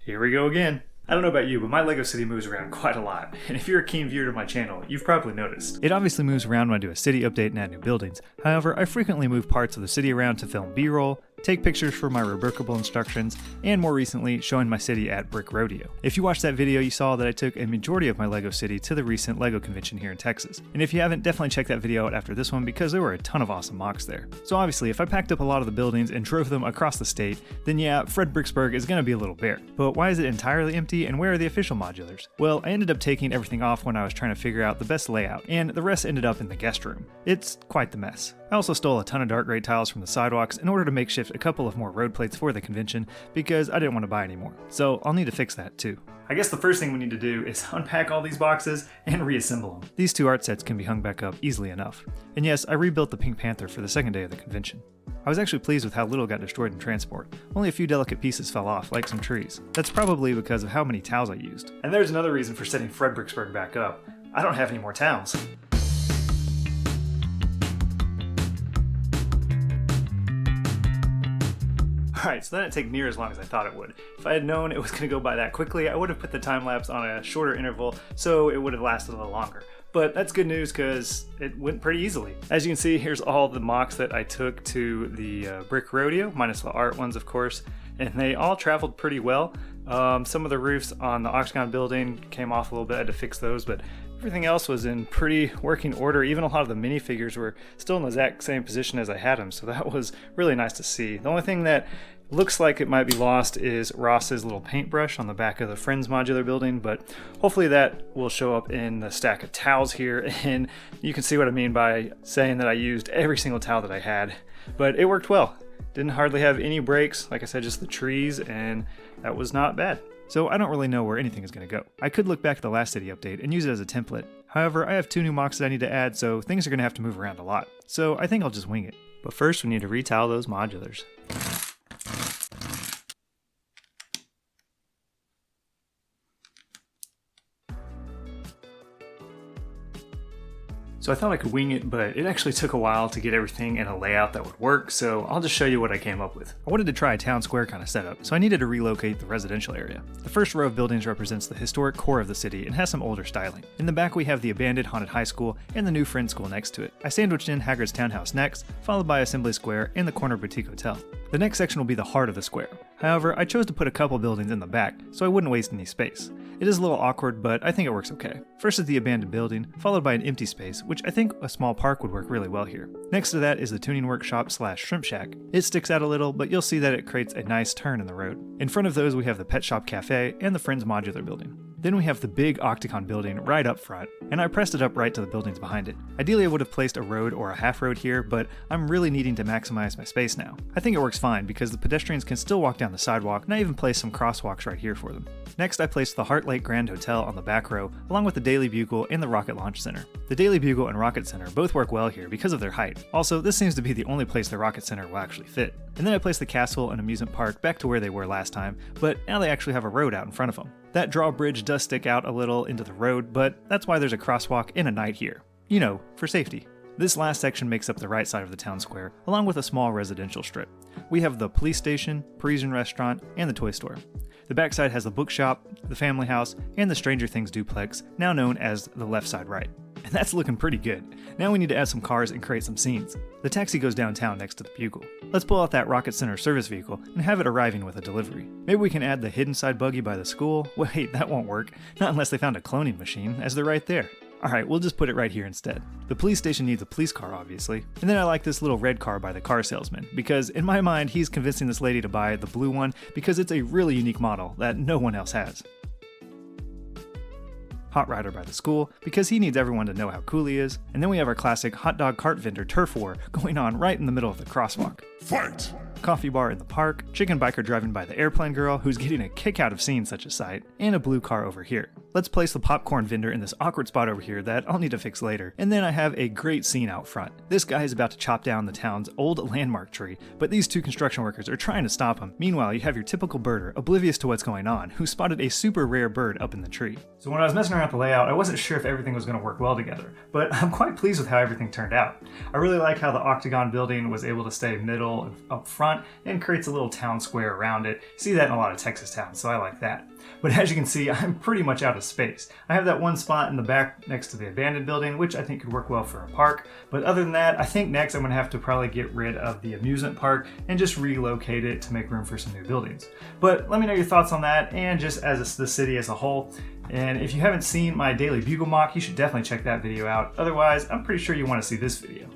Here we go again. I don't know about you, but my LEGO city moves around quite a lot, and if you're a keen viewer to my channel, you've probably noticed. It obviously moves around when I do a city update and add new buildings. However, I frequently move parts of the city around to film B-roll, take pictures for my reworkable instructions, and more recently, showing my city at Brick Rodeo. If you watched that video, you saw that I took a majority of my LEGO city to the recent LEGO convention here in Texas. And if you haven't, definitely check that video out after this one because there were a ton of awesome mocks there. So obviously, if I packed up a lot of the buildings and drove them across the state, then yeah, Fred-BRICKS-burg is going to be a little bare. But why is it entirely empty and where are the official modulars? Well, I ended up taking everything off when I was trying to figure out the best layout, and the rest ended up in the guest room. It's quite the mess. I also stole a ton of dark gray tiles from the sidewalks in order to makeshift a couple of more road plates for the convention because I didn't want to buy any more. So I'll need to fix that too. I guess the first thing we need to do is unpack all these boxes and reassemble them. These two art sets can be hung back up easily enough. And yes, I rebuilt the Pink Panther for the second day of the convention. I was actually pleased with how little got destroyed in transport. Only a few delicate pieces fell off, like some trees. That's probably because of how many towels I used. And there's another reason for setting Fred-BRICKS-burg back up. I don't have any more towels. Alright, so that didn't take near as long as I thought it would. If I had known it was going to go by that quickly, I would have put the time lapse on a shorter interval so it would have lasted a little longer. But that's good news because it went pretty easily. As you can see, here's all the mocks that I took to the Brick Rodeo, minus the art ones of course, and they all traveled pretty well. Some of the roofs on the Octagon building came off a little bit, I had to fix those, but everything else was in pretty working order. Even a lot of the minifigures were still in the exact same position as I had them, so that was really nice to see. The only thing that looks like it might be lost is Ross's little paintbrush on the back of the Friends modular building, but hopefully that will show up in the stack of towels here, and you can see what I mean by saying that I used every single towel that I had. But it worked well. Didn't hardly have any breaks, like I said, just the trees, and that was not bad. So I don't really know where anything is going to go. I could look back at the last city update and use it as a template. However, I have 2 new mocks that I need to add, so things are going to have to move around a lot. So I think I'll just wing it. But first we need to retile those modulars. So I thought I could wing it, but it actually took a while to get everything in a layout that would work, so I'll just show you what I came up with. I wanted to try a town square kind of setup, so I needed to relocate the residential area. The first row of buildings represents the historic core of the city and has some older styling. In the back we have the abandoned haunted high school and the new Friends school next to it. I sandwiched in Haggard's townhouse next, followed by Assembly Square and the corner boutique hotel. The next section will be the heart of the square. However, I chose to put a couple buildings in the back, so I wouldn't waste any space. It is a little awkward, but I think it works okay. First is the abandoned building, followed by an empty space, which I think a small park would work really well here. Next to that is the tuning workshop / shrimp shack. It sticks out a little, but you'll see that it creates a nice turn in the road. In front of those we have the pet shop cafe and the Friends modular building. Then we have the big Octagon building right up front, and I pressed it up right to the buildings behind it. Ideally I would have placed a road or a half road here, but I'm really needing to maximize my space now. I think it works fine because the pedestrians can still walk down the sidewalk, and I even placed some crosswalks right here for them. Next I placed the Heart Lake Grand Hotel on the back row, along with the Daily Bugle and the Rocket Launch Center. The Daily Bugle and Rocket Center both work well here because of their height. Also, this seems to be the only place the Rocket Center will actually fit. And then I placed the castle and amusement park back to where they were last time, but now they actually have a road out in front of them. That drawbridge does stick out a little into the road, but that's why there's a crosswalk and a knight here. You know, for safety. This last section makes up the right side of the town square, along with a small residential strip. We have the police station, Parisian restaurant, and the toy store. The backside has the bookshop, the family house, and the Stranger Things duplex, now known as the left side right. And that's looking pretty good. Now we need to add some cars and create some scenes. The taxi goes downtown next to the Bugle. Let's pull out that Rocket Center service vehicle and have it arriving with a delivery. Maybe we can add the hidden side buggy by the school. Wait, that won't work. Not unless they found a cloning machine, as they're right there. Alright, we'll just put it right here instead. The police station needs a police car, obviously. And then I like this little red car by the car salesman, because in my mind, he's convincing this lady to buy the blue one because it's a really unique model that no one else has. Hot Rider by the school, because he needs everyone to know how cool he is. And then we have our classic hot dog cart vendor turf war going on right in the middle of the crosswalk. Fight! Coffee bar in the park, chicken biker driving by the airplane girl who's getting a kick out of seeing such a sight, and a blue car over here. Let's place the popcorn vendor in this awkward spot over here that I'll need to fix later. And then I have a great scene out front. This guy is about to chop down the town's old landmark tree, but these 2 construction workers are trying to stop him. Meanwhile, you have your typical birder, oblivious to what's going on, who spotted a super rare bird up in the tree. So when I was messing around with the layout, I wasn't sure if everything was going to work well together, but I'm quite pleased with how everything turned out. I really like how the Octagon building was able to stay middle and up front front and creates a little town square around it. See that in a lot of Texas towns, so I like that. But as you can see, I'm pretty much out of space. I have that one spot in the back next to the abandoned building, which I think could work well for a park. But other than that, I think next I'm gonna have to probably get rid of the amusement park and just relocate it to make room for some new buildings. But let me know your thoughts on that and just as the city as a whole. And if you haven't seen my daily Bugle mock, you should definitely check that video out. Otherwise, I'm pretty sure you want to see this video.